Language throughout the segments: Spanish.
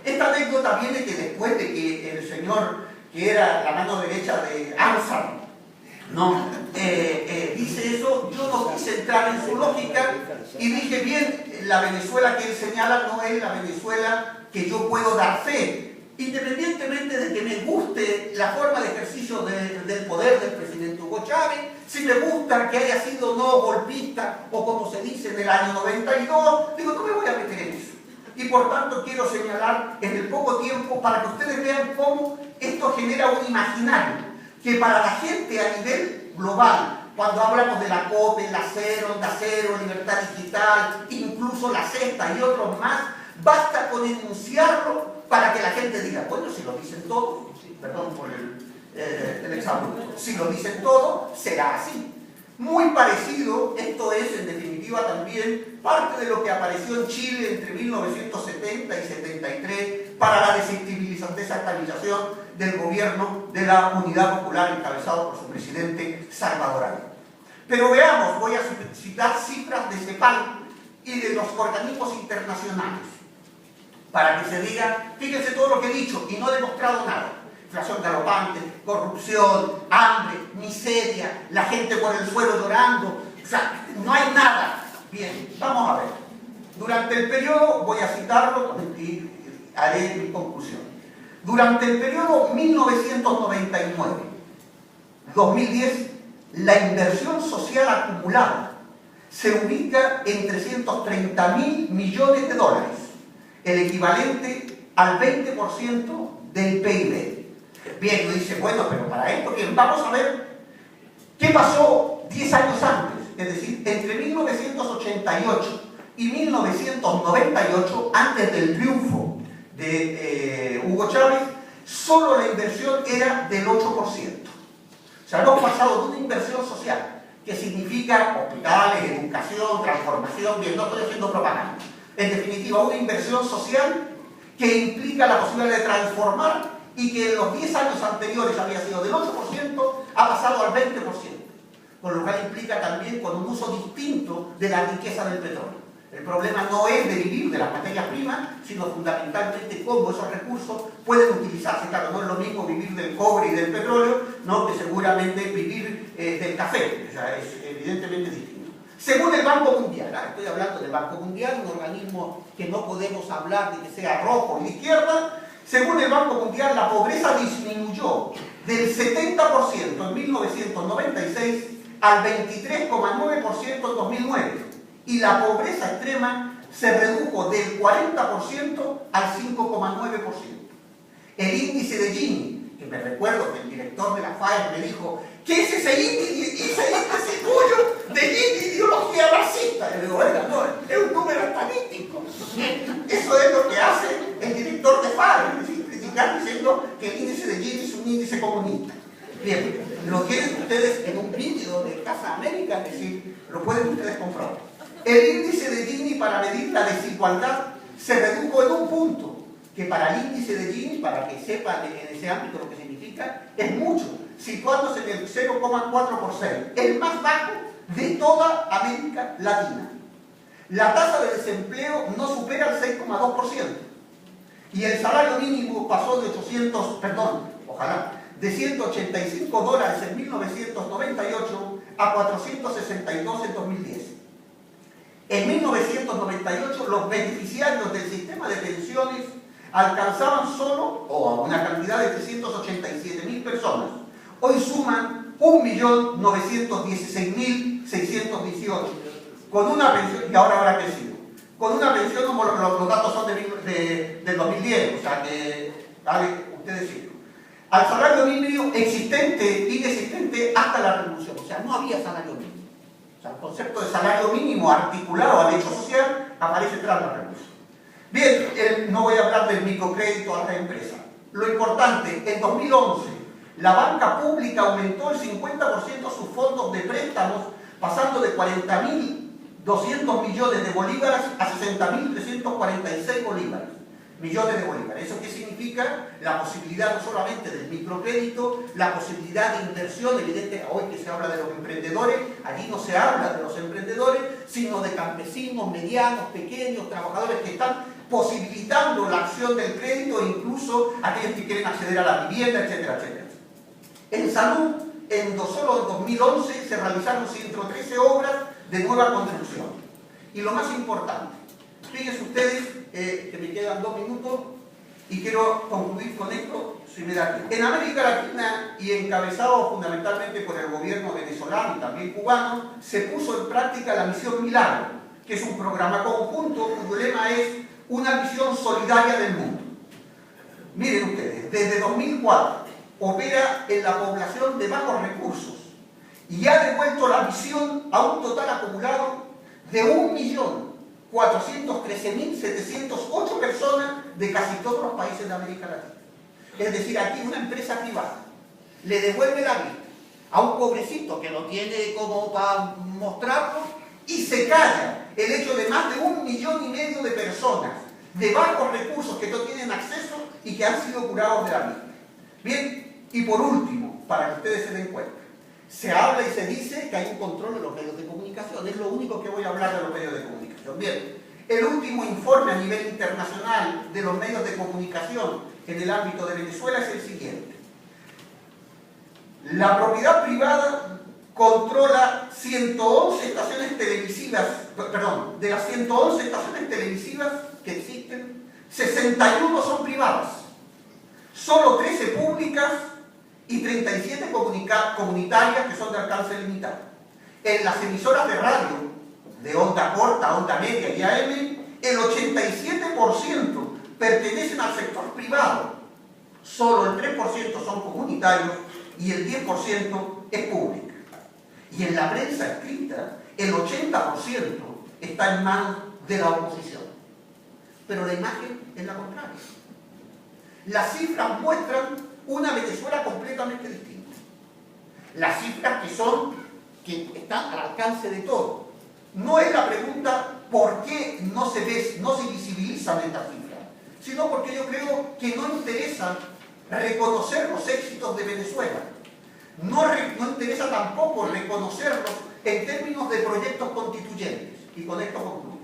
Esta anécdota viene que después de que el señor, que era la mano derecha de Ansar, ¿no? Dice eso, yo no quise entrar en su lógica y dije, bien, la Venezuela que él señala no es la Venezuela que yo puedo dar fe. Independientemente de que me guste la forma de ejercicio del poder del presidente Hugo Chávez, si me gusta que haya sido no golpista o como se dice en el año 92, digo, no me voy a meter en eso. Y por tanto quiero señalar en el poco tiempo para que ustedes vean cómo esto genera un imaginario que para la gente a nivel global, cuando hablamos de la COPE, la Cero, Onda Cero, Libertad Digital, incluso la Sexta y otros más, basta con enunciarlo para que la gente diga, bueno, si lo dicen todos, perdón por el examen, si lo dicen todos, será así. Muy parecido, esto es en definitiva también parte de lo que apareció en Chile entre 1970 y 73 para la desestabilización del gobierno de la Unidad Popular encabezado por su presidente Salvador Allende. Pero veamos, voy a citar cifras de CEPAL y de los organismos internacionales para que se diga, fíjense todo lo que he dicho y no he demostrado nada. Inflación galopante, corrupción, hambre, miseria, la gente por el suelo llorando, o sea, no hay nada. Bien, vamos a ver. Durante el periodo, voy a citarlo y haré mi conclusión. Durante el periodo 1999-2010, la inversión social acumulada se ubica en 330.000 millones de dólares, el equivalente al 20% del PIB. Bien, uno dice, bueno, pero para esto, bien, vamos a ver qué pasó 10 años antes, es decir, entre 1988 y 1998, antes del triunfo de Hugo Chávez, solo la inversión era del 8%. O sea, hemos pasado de una inversión social, que significa hospitales, educación, transformación, bien, no estoy haciendo propaganda. En definitiva, una inversión social que implica la posibilidad de transformar y que en los 10 años anteriores había sido del 8%, ha pasado al 20%. Con lo cual implica también con un uso distinto de la riqueza del petróleo. El problema no es de vivir de las materias primas, sino fundamentalmente cómo esos recursos pueden utilizarse. Claro, no es lo mismo vivir del cobre y del petróleo, ¿no?, que seguramente vivir del café. O sea, es evidentemente distinto. Según el Banco Mundial, estoy hablando del Banco Mundial, un organismo que no podemos hablar de que sea rojo o de izquierda. Según el Banco Mundial, la pobreza disminuyó del 70% en 1996 al 23,9% en 2009 y la pobreza extrema se redujo del 40% al 5,9%. El índice de Gini, que me recuerdo que el director de la FAER me dijo, ¿qué es ese índice tuyo de Gini, ideología racista? Y le digo, oiga, no, es un número estadístico. Eso es lo que hace el director de FAER, es decir, criticar diciendo que el índice de Gini es un índice comunista. Bien, lo tienen ustedes en un vídeo de Casa América, es decir, lo pueden ustedes comprobar. El índice de Gini para medir la desigualdad se redujo en un punto, que para el índice de Gini, para que sepan en ese ámbito lo que significa, es mucho, situándose en el 0,4%, el más bajo de toda América Latina. La tasa de desempleo no supera el 6,2%. Y el salario mínimo pasó de 185 dólares en 1998 a 462 en 2010. En 1998 los beneficiarios del sistema de pensiones alcanzaban solo, o a una cantidad de 387.000 personas. Hoy suman 1.916.618 con una pensión, y ahora habrá crecido, con una pensión como los datos son del 2010, o sea que, vale, ustedes siguen. Al salario mínimo existente, inexistente hasta la revolución, o sea, no había salario mínimo. O sea, el concepto de salario mínimo articulado al hecho social aparece tras la revolución. Bien, no voy a hablar del microcrédito a la empresa. Lo importante, en 2011, la banca pública aumentó el 50% sus fondos de préstamos, pasando de 40.200 millones de bolívares a 60.346 millones de bolívares. ¿Eso qué significa? La posibilidad no solamente del microcrédito, la posibilidad de inversión, evidente, hoy que se habla de los emprendedores, allí no se habla de los emprendedores, sino de campesinos, medianos, pequeños, trabajadores que están posibilitando la acción facilitación del crédito e incluso aquellos que quieren acceder a la vivienda, etcétera, etcétera. En salud, solo en 2011 se realizaron 113 obras de nueva construcción. Y lo más importante, fíjense ustedes, que me quedan 2 minutos y quiero concluir con esto, si me da tiempo. En América Latina y encabezado fundamentalmente por el gobierno venezolano y también cubano, se puso en práctica la Misión Milagro, que es un programa conjunto cuyo lema es una visión solidaria del mundo. Miren ustedes, desde 2004 opera en la población de bajos recursos y ha devuelto la visión a un total acumulado de 1.413.708 personas de casi todos los países de América Latina. Es decir, aquí una empresa privada le devuelve la vista a un pobrecito que lo tiene como para mostrarlo y se calla el hecho de más de 1,5 millones de personas de bajos recursos que no tienen acceso y que han sido curados de la vista. Bien, y por último, para que ustedes se den cuenta, se habla y se dice que hay un control de los medios de comunicación. Es lo único que voy a hablar de los medios de comunicación. Bien, el último informe a nivel internacional de los medios de comunicación en el ámbito de Venezuela es el siguiente. La propiedad privada controla 111 estaciones televisivas, perdón, de las 111 estaciones televisivas que existen, 61 son privadas, solo 13 públicas y 37 comunitarias que son de alcance limitado. En las emisoras de radio, de onda corta, onda media y AM, el 87% pertenecen al sector privado, solo el 3% son comunitarios y el 10% es pública. Y en la prensa escrita, el 80% está en manos de la oposición. Pero la imagen es la contraria. Las cifras muestran una Venezuela completamente distinta. Las cifras que están al alcance de todos. No es la pregunta por qué no se visibilizan estas cifras, sino porque yo creo que no interesa reconocer los éxitos de Venezuela. No interesa tampoco reconocerlos en términos de proyectos constituyentes. Y con esto concluyo.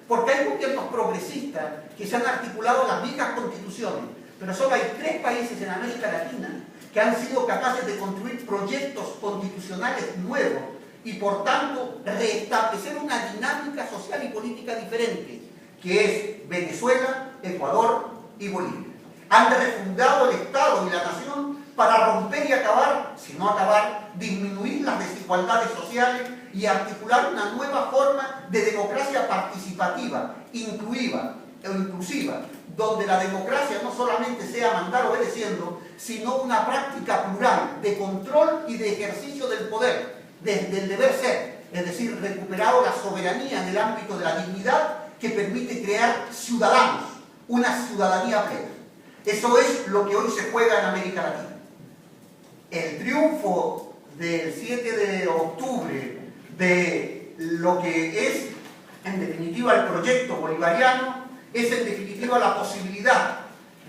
Porque hay gobiernos progresistas que se han articulado en las viejas constituciones, pero solo hay 3 países en América Latina que han sido capaces de construir proyectos constitucionales nuevos y por tanto restablecer una dinámica social y política diferente, que es Venezuela, Ecuador y Bolivia. Han refundado el Estado y la nación para romper y acabar, si no acabar, disminuir las desigualdades sociales y articular una nueva forma de democracia participativa, inclusiva, donde la democracia no solamente sea mandar obedeciendo, sino una práctica plural de control y de ejercicio del poder, desde el deber ser, es decir, recuperado la soberanía en el ámbito de la dignidad que permite crear ciudadanos, una ciudadanía plena. Eso es lo que hoy se juega en América Latina. El triunfo del 7 de octubre de lo que es, en definitiva, el proyecto bolivariano, es en definitiva la posibilidad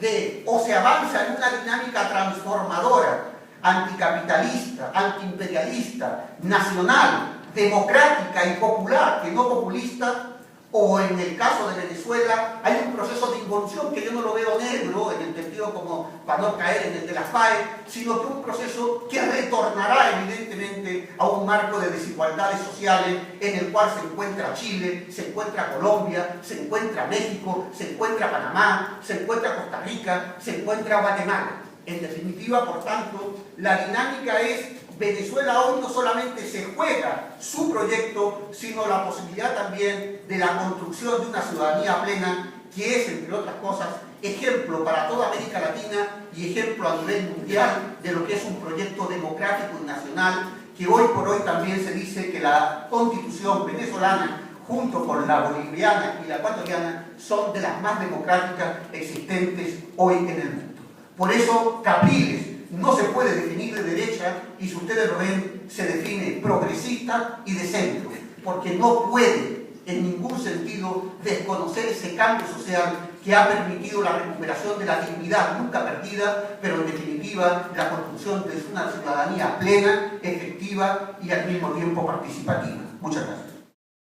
de, o se avanza en una dinámica transformadora, anticapitalista, antiimperialista, nacional, democrática y popular, que no populista, o en el caso de Venezuela hay un proceso de involución que yo no lo veo negro en el sentido como para no caer en el de la FAE, sino que un proceso que retornará evidentemente a un marco de desigualdades sociales en el cual se encuentra Chile, se encuentra Colombia, se encuentra México, se encuentra Panamá, se encuentra Costa Rica, se encuentra Guatemala. En definitiva, por tanto, la dinámica es Venezuela hoy no solamente se juega su proyecto, sino la posibilidad también de la construcción de una ciudadanía plena, que es, entre otras cosas, ejemplo para toda América Latina y ejemplo a nivel mundial de lo que es un proyecto democrático y nacional, que hoy por hoy también se dice que la Constitución venezolana, junto con la boliviana y la ecuatoriana, son de las más democráticas existentes hoy en el mundo. Por eso, Capriles no se puede definir de derecha y, si ustedes lo ven, se define progresista y de centro, porque no puede en ningún sentido desconocer ese cambio social que ha permitido la recuperación de la dignidad nunca perdida, pero en definitiva la construcción de una ciudadanía plena, efectiva y al mismo tiempo participativa. Muchas gracias.